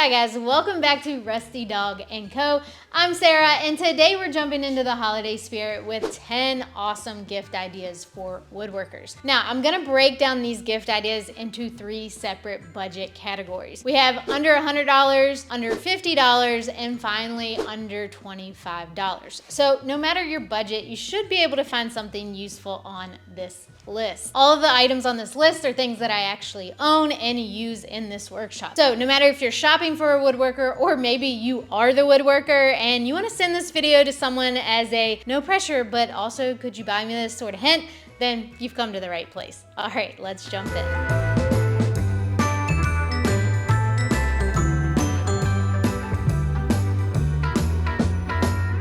Hi guys, welcome back to Rusty Dog & Co. I'm Sarah, and today we're jumping into the holiday spirit with 10 awesome gift ideas for woodworkers. Now, I'm gonna break down these gift ideas into 3 separate budget categories. We have under $100, under $50, and finally under $25. So no matter your budget, you should be able to find something useful on this list. All of the items on this list are things that I actually own and use in this workshop. So no matter if you're shopping for a woodworker or maybe you are the woodworker and you want to send this video to someone as a no pressure, but also could you buy me this sort of hint, then you've come to the right place. All right, let's jump in.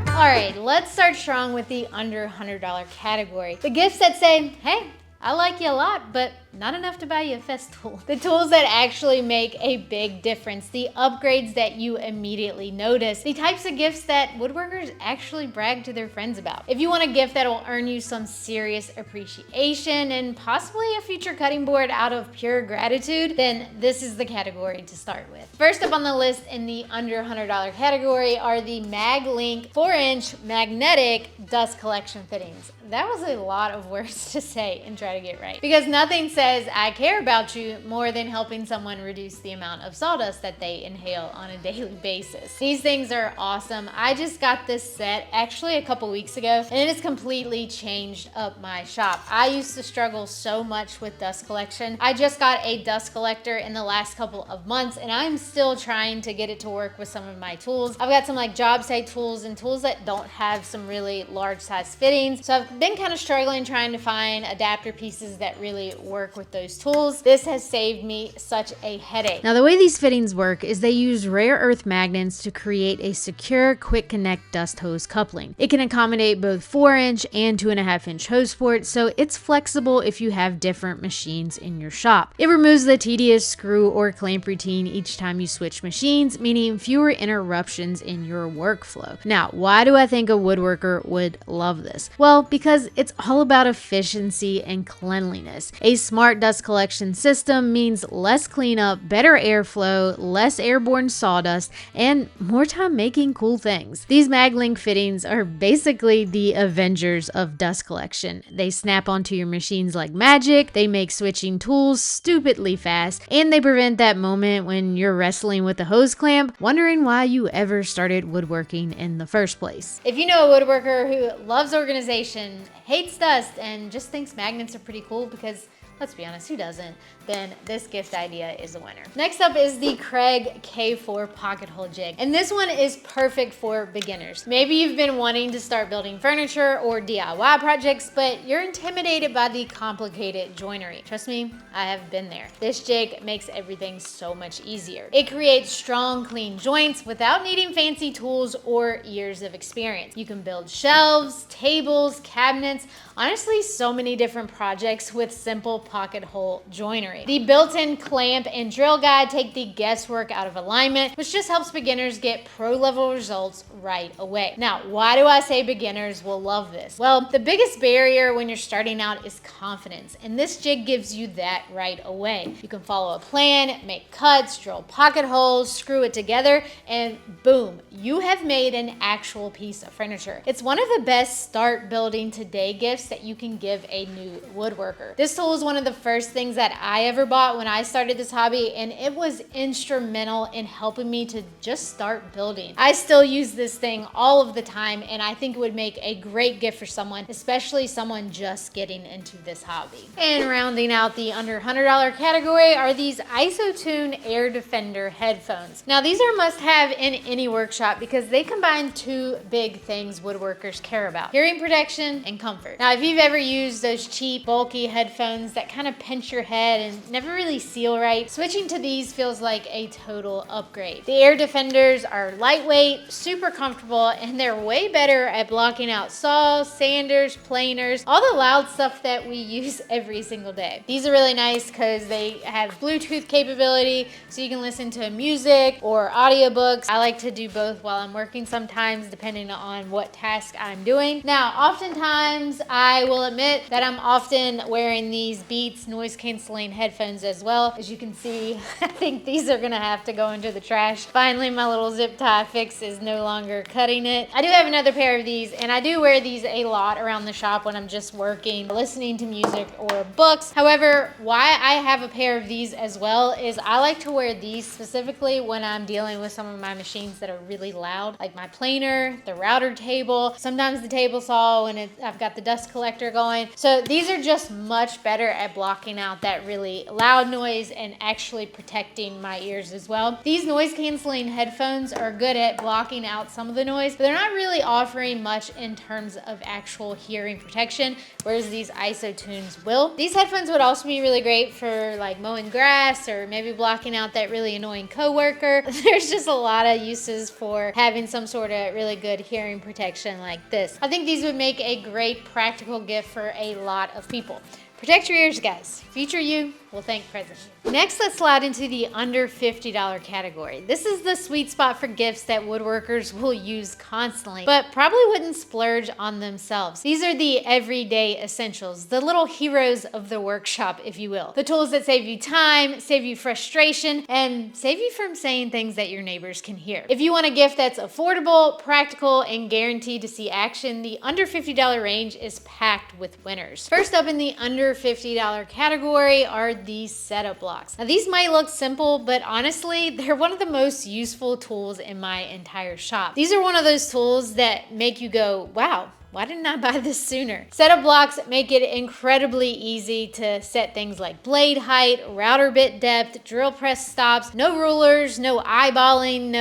All right, let's start strong with the under $100 category. The gifts that say, hey, I like you a lot, but not enough to buy you a festool. The tools that actually make a big difference, the upgrades that you immediately notice, the types of gifts that woodworkers actually brag to their friends about. If you want a gift that will earn you some serious appreciation and possibly a future cutting board out of pure gratitude, then this is the category to start with. First up on the list in the under $100 category are the MagLink 4-inch magnetic dust collection fittings. That was a lot of words to say and try to get right, because nothing says I care about you more than helping someone reduce the amount of sawdust that they inhale on a daily basis. These things are awesome. I just got this set actually a couple weeks ago and it has completely changed up my shop. I used to struggle so much with dust collection. I just got a dust collector in the last couple of months and I'm still trying to get it to work with some of my tools. I've got some like job site tools and tools that don't have some really large size fittings. So I've been kind of struggling trying to find adapter pieces that really work with those tools. This has saved me such a headache. Now, the way these fittings work is they use rare earth magnets to create a secure quick connect dust hose coupling. It can accommodate both 4-inch and 2.5-inch hose ports, so it's flexible if you have different machines in your shop. It removes the tedious screw or clamp routine each time you switch machines, meaning fewer interruptions in your workflow. Now, why do I think a woodworker would love this? Well, because it's all about efficiency and cleanliness. A smart dust collection system means less cleanup, better airflow, less airborne sawdust, and more time making cool things. These MagLink fittings are basically the Avengers of dust collection. They snap onto your machines like magic, they make switching tools stupidly fast, and they prevent that moment when you're wrestling with a hose clamp, wondering why you ever started woodworking in the first place. If you know a woodworker who loves organization, hates dust, and just thinks magnets are pretty cool, because let's be honest, who doesn't? Then this gift idea is a winner. Next up is the Craig K4 pocket hole jig. And this one is perfect for beginners. Maybe you've been wanting to start building furniture or DIY projects, but you're intimidated by the complicated joinery. Trust me, I have been there. This jig makes everything so much easier. It creates strong, clean joints without needing fancy tools or years of experience. You can build shelves, tables, cabinets, honestly, so many different projects with simple pocket hole joinery. The built-in clamp and drill guide take the guesswork out of alignment, which just helps beginners get pro-level results right away. Now, why do I say beginners will love this? Well, the biggest barrier when you're starting out is confidence, and this jig gives you that right away. You can follow a plan, make cuts, drill pocket holes, screw it together, and boom, you have made an actual piece of furniture. It's one of the best start building today gifts that you can give a new woodworker. This tool is one of the first things that I ever bought when I started this hobby, and it was instrumental in helping me to just start building. I still use this thing all of the time, and I think it would make a great gift for someone, especially someone just getting into this hobby. And rounding out the under $100 category are these IsoTune Air Defender headphones. Now, these are must-have in any workshop because they combine 2 big things woodworkers care about: hearing protection and comfort. Now, if you've ever used those cheap, bulky headphones that kind of pinch your head and never really seal right, switching to these feels like a total upgrade. The Air Defenders are lightweight, super comfortable, and they're way better at blocking out saws, sanders, planers, all the loud stuff that we use every single day. These are really nice because they have Bluetooth capability, so you can listen to music or audiobooks. I like to do both while I'm working sometimes, depending on what task I'm doing. Now, oftentimes I will admit that I'm often wearing these Beats noise canceling headphones headphones as well. As you can see, I think these are gonna have to go into the trash. Finally, my little zip tie fix is no longer cutting it. I do have another pair of these, and I do wear these a lot around the shop when I'm just working, listening to music or books. However, why I have a pair of these as well is I like to wear these specifically when I'm dealing with some of my machines that are really loud, like my planer, the router table, sometimes the table saw when I've got the dust collector going. So these are just much better at blocking out that really loud noise and actually protecting my ears as well. These noise canceling headphones are good at blocking out some of the noise, but they're not really offering much in terms of actual hearing protection, whereas these ISO-tunes will. These headphones would also be really great for like mowing grass or maybe blocking out that really annoying coworker. There's just a lot of uses for having some sort of really good hearing protection like this. I think these would make a great practical gift for a lot of people. Protect your ears, guys. Future you will thank present you. Next, let's slide into the under $50 category. This is the sweet spot for gifts that woodworkers will use constantly, but probably wouldn't splurge on themselves. These are the everyday essentials, the little heroes of the workshop, if you will. The tools that save you time, save you frustration, and save you from saying things that your neighbors can hear. If you want a gift that's affordable, practical, and guaranteed to see action, the under $50 range is packed with winners. First up in the under $50 category are these setup blocks. Now these might look simple, but honestly, they're one of the most useful tools in my entire shop. These are one of those tools that make you go, wow, why didn't I buy this sooner? Setup blocks make it incredibly easy to set things like blade height, router bit depth, drill press stops, no rulers, no eyeballing,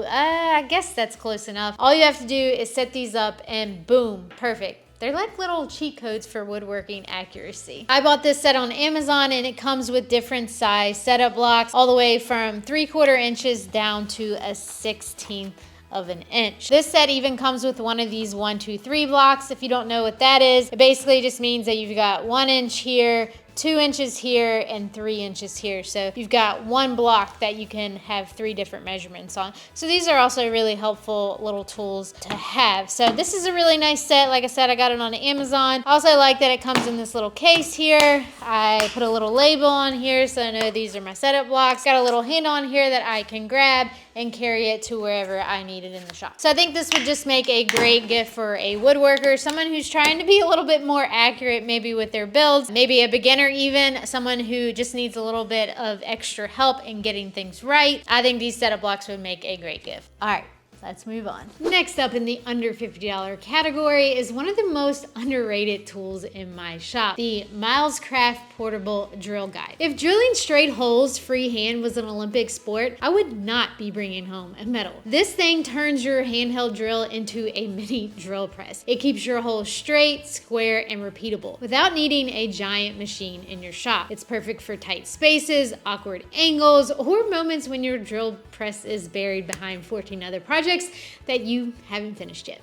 I guess that's close enough. All you have to do is set these up and boom, perfect. They're like little cheat codes for woodworking accuracy. I bought this set on Amazon and it comes with different size setup blocks, all the way from 3/4 inches down to a 1/16 of an inch. This set even comes with one of these 1, 2, 3 blocks. If you don't know what that is, it basically just means that you've got 1 inch here, 2 inches here, and 3 inches here. So you've got one block that you can have 3 different measurements on. So these are also really helpful little tools to have. So this is a really nice set. Like I said, I got it on Amazon. I also like that it comes in this little case here. I put a little label on here so I know these are my setup blocks. Got a little handle on here that I can grab and carry it to wherever I need it in the shop. So I think this would just make a great gift for a woodworker, someone who's trying to be a little bit more accurate maybe with their builds, maybe a beginner even, someone who just needs a little bit of extra help in getting things right. I think these setup blocks would make a great gift. All right. Let's move on. Next up in the under $50 category is one of the most underrated tools in my shop, the Miles Craft Portable Drill Guide. If drilling straight holes freehand was an Olympic sport, I would not be bringing home a medal. This thing turns your handheld drill into a mini drill press. It keeps your holes straight, square, and repeatable without needing a giant machine in your shop. It's perfect for tight spaces, awkward angles, or moments when your drill press is buried behind 14 other projects that you haven't finished yet.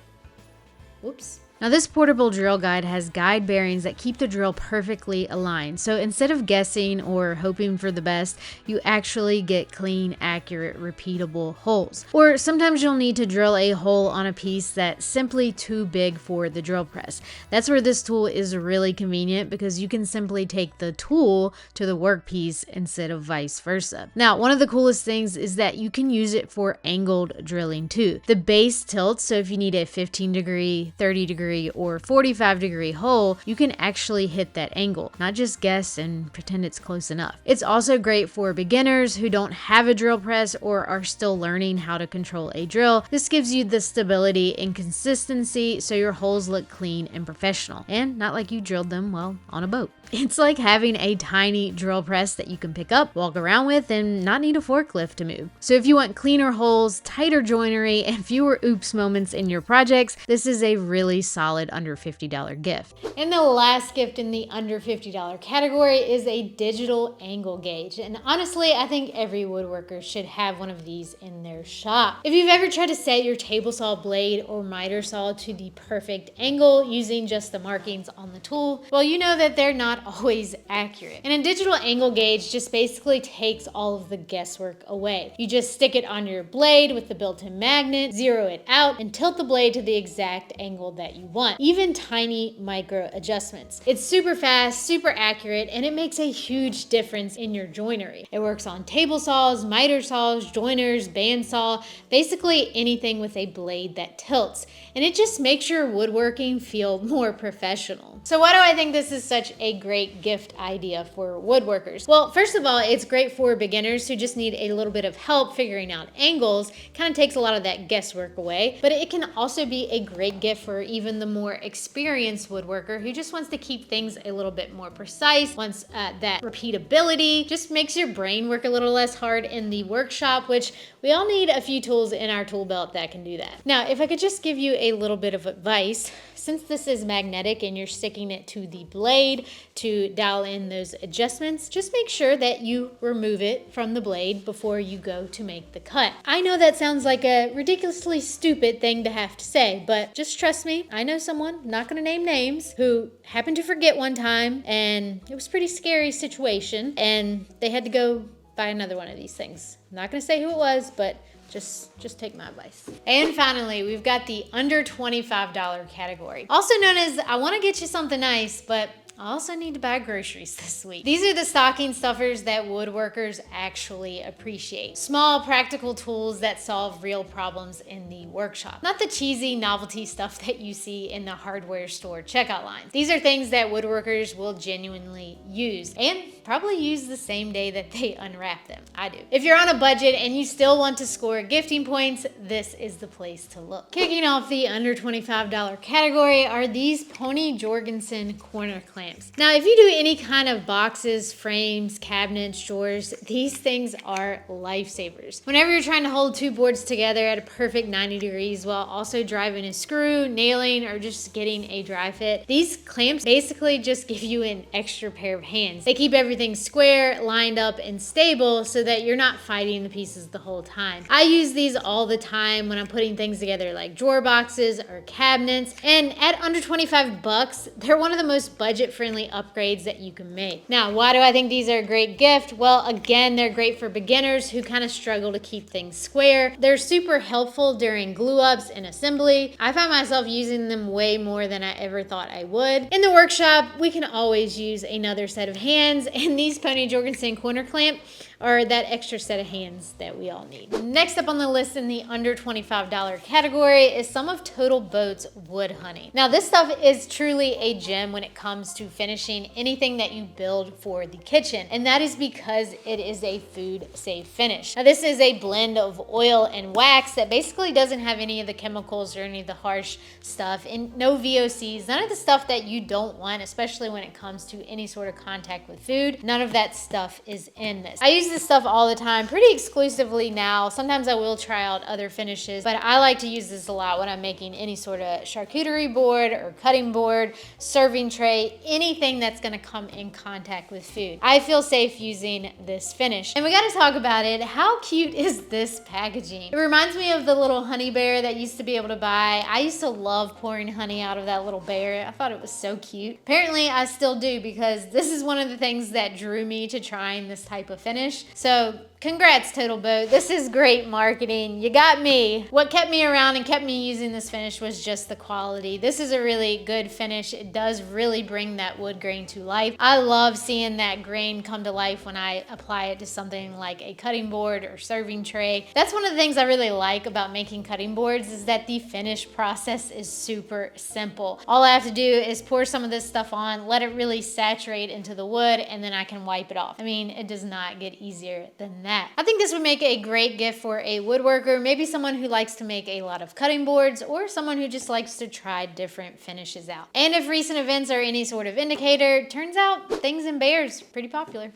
Whoops. Now this portable drill guide has guide bearings that keep the drill perfectly aligned. So instead of guessing or hoping for the best, you actually get clean, accurate, repeatable holes. Or sometimes you'll need to drill a hole on a piece that's simply too big for the drill press. That's where this tool is really convenient because you can simply take the tool to the workpiece instead of vice versa. Now, one of the coolest things is that you can use it for angled drilling too. The base tilts, so if you need a 15-degree, 30-degree, or 45-degree hole, you can actually hit that angle, not just guess and pretend it's close enough. It's also great for beginners who don't have a drill press or are still learning how to control a drill. This gives you the stability and consistency so your holes look clean and professional, and not like you drilled them, well, on a boat. It's like having a tiny drill press that you can pick up, walk around with, and not need a forklift to move. So if you want cleaner holes, tighter joinery, and fewer oops moments in your projects, this is a really solid under $50 gift. And the last gift in the under $50 category is a digital angle gauge. And honestly, I think every woodworker should have one of these in their shop. If you've ever tried to set your table saw blade or miter saw to the perfect angle using just the markings on the tool, well, you know that they're not always accurate. And a digital angle gauge just basically takes all of the guesswork away. You just stick it on your blade with the built-in magnet, zero it out, and tilt the blade to the exact angle that you want. Even tiny micro adjustments. It's super fast, super accurate, and it makes a huge difference in your joinery. It works on table saws, miter saws, joiners, bandsaw, basically anything with a blade that tilts. And it just makes your woodworking feel more professional. So why do I think this is such a great gift idea for woodworkers? Well, first of all, it's great for beginners who just need a little bit of help figuring out angles. Kind of takes a lot of that guesswork away, but it can also be a great gift for even the more experienced woodworker who just wants to keep things a little bit more precise, wants that repeatability, just makes your brain work a little less hard in the workshop, which we all need a few tools in our tool belt that can do that. Now, if I could just give you a little bit of advice, since this is magnetic and you're sticking it to the blade to dial in those adjustments, just make sure that you remove it from the blade before you go to make the cut. I know that sounds like a ridiculously stupid thing to have to say, but just trust me, I know someone, not gonna name names, who happened to forget one time, and it was a pretty scary situation, and they had to go buy another one of these things. I'm not gonna say who it was, but just take my advice. And finally, we've got the under $25 category. Also known as, I wanna get you something nice, but I also need to buy groceries this week. These are the stocking stuffers that woodworkers actually appreciate. Small, practical tools that solve real problems in the workshop. Not the cheesy novelty stuff that you see in the hardware store checkout lines. These are things that woodworkers will genuinely use and probably use the same day that they unwrap them. I do. If you're on a budget and you still want to score gifting points, this is the place to look. Kicking off the under $25 category are these Pony Jorgensen corner clamps. Now, if you do any kind of boxes, frames, cabinets, drawers, these things are lifesavers. Whenever you're trying to hold two boards together at a perfect 90 degrees while also driving a screw, nailing, or just getting a dry fit, these clamps basically just give you an extra pair of hands. They keep everything square, lined up, and stable so that you're not fighting the pieces the whole time. I use these all the time when I'm putting things together like drawer boxes or cabinets, and at under 25 bucks, they're one of the most budget-friendly upgrades that you can make. Now, why do I think these are a great gift? Well, again, they're great for beginners who kind of struggle to keep things square. They're super helpful during glue-ups and assembly. I find myself using them way more than I ever thought I would. In the workshop, we can always use another set of hands, and these Pony Jorgensen corner clamp are that extra set of hands that we all need. Next up on the list in the under $25 category is some of Total Boat's wood honey. Now, this stuff is truly a gem when it comes to finishing anything that you build for the kitchen, and that is because it is a food safe finish. Now, this is a blend of oil and wax that basically doesn't have any of the chemicals or any of the harsh stuff, and no VOCs, none of the stuff that you don't want, especially when it comes to any sort of contact with food. None of that stuff is in this. I use this stuff all the time, pretty exclusively now. Sometimes I will try out other finishes, but I like to use this a lot when I'm making any sort of charcuterie board or cutting board, serving tray, anything that's gonna come in contact with food. I feel safe using this finish. And we gotta talk about it. How cute is this packaging? It reminds me of the little honey bear that used to be able to buy. I used to love pouring honey out of that little bear. I thought it was so cute. Apparently I still do, because this is one of the things that drew me to trying this type of finish. So congrats, Total Boat. This is great marketing. You got me. What kept me around and kept me using this finish was just the quality. This is a really good finish. It does really bring that wood grain to life. I love seeing that grain come to life when I apply it to something like a cutting board or serving tray. That's one of the things I really like about making cutting boards, is that the finish process is super simple. All I have to do is pour some of this stuff on, let it really saturate into the wood, and then I can wipe it off. I mean, it does not get easier than that. I think this would make a great gift for a woodworker, maybe someone who likes to make a lot of cutting boards, or someone who just likes to try different finishes out. And if recent events are any sort of indicator, turns out things in bears pretty popular.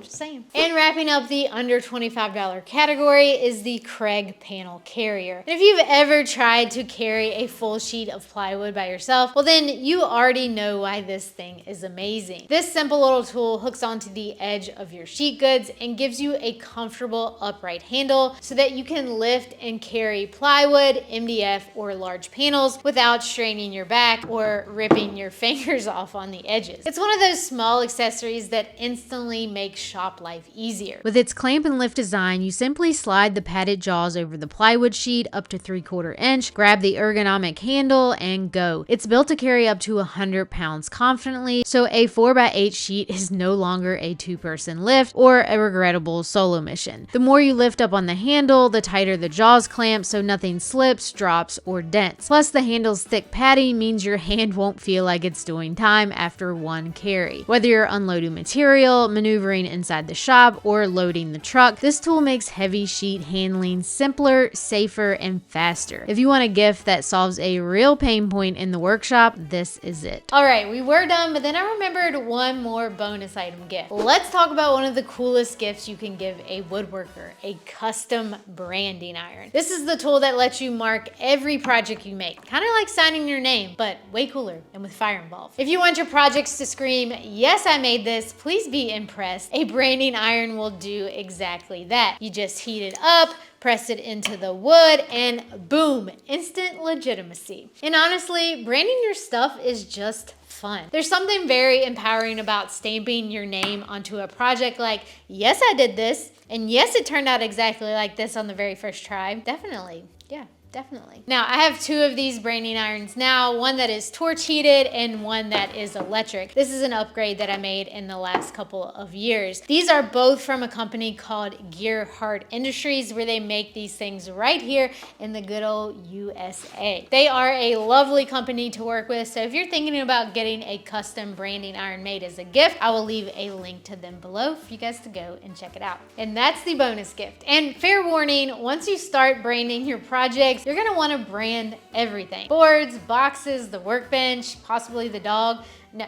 Just saying. And wrapping up the under $25 category is the Craig panel carrier. And if you've ever tried to carry a full sheet of plywood by yourself, well then you already know why this thing is amazing. This simple little tool hooks onto the edge of your sheet goods and gives you a comfortable upright handle so that you can lift and carry plywood, MDF, or large panels without straining your back or ripping your fingers off on the edges. It's one of those small accessories that instantly makes shop life easier. With its clamp and lift design, you simply slide the padded jaws over the plywood sheet up to 3/4 inch, grab the ergonomic handle, and go. It's built to carry up to 100 pounds confidently, so a 4x8 sheet is no longer a two-person lift or a regrettable solo mission. The more you lift up on the handle, the tighter the jaws clamp so nothing slips, drops, or dents. Plus, the handle's thick padding means your hand won't feel like it's doing time after one carry. Whether you're unloading material, maneuvering inside the shop, or loading the truck, this tool makes heavy sheet handling simpler, safer, and faster. If you want a gift that solves a real pain point in the workshop, this is it. All right, we were done, but then I remembered one more bonus item gift. Let's talk about one of the coolest gifts you can give a woodworker, a custom branding iron. This is the tool that lets you mark every project you make, kind of like signing your name, but way cooler and with fire involved. If you want your projects to scream, yes, I made this, please be impressed, a branding iron will do exactly that. You just heat it up, press it into the wood, and boom, instant legitimacy. And honestly, branding your stuff is just fun. There's something very empowering about stamping your name onto a project like, yes, I did this, and yes, it turned out exactly like this on the very first try. Definitely, yeah. Definitely. Now, I have two of these branding irons now, one that is torch heated and one that is electric. This is an upgrade that I made in the last couple of years. These are both from a company called Gearhart Industries, where they make these things right here in the good old USA. They are a lovely company to work with, so if you're thinking about getting a custom branding iron made as a gift, I will leave a link to them below for you guys to go and check it out. And that's the bonus gift. And fair warning, once you start branding your projects, you're gonna wanna brand everything. Boards, boxes, the workbench, possibly the dog. No,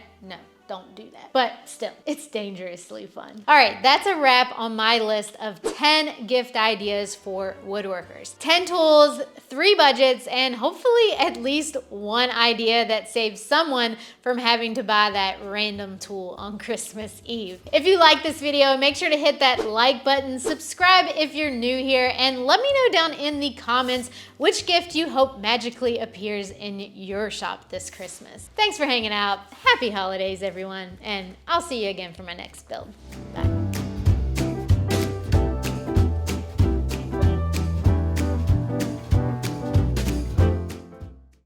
don't do that. But still, it's dangerously fun. All right, that's a wrap on my list of 10 gift ideas for woodworkers. 10 tools, 3 budgets, and hopefully at least one idea that saves someone from having to buy that random tool on Christmas Eve. If you like this video, make sure to hit that like button, subscribe if you're new here, and let me know down in the comments which gift you hope magically appears in your shop this Christmas. Thanks for hanging out. Happy holidays, everyone, and I'll see you again for my next build. Bye.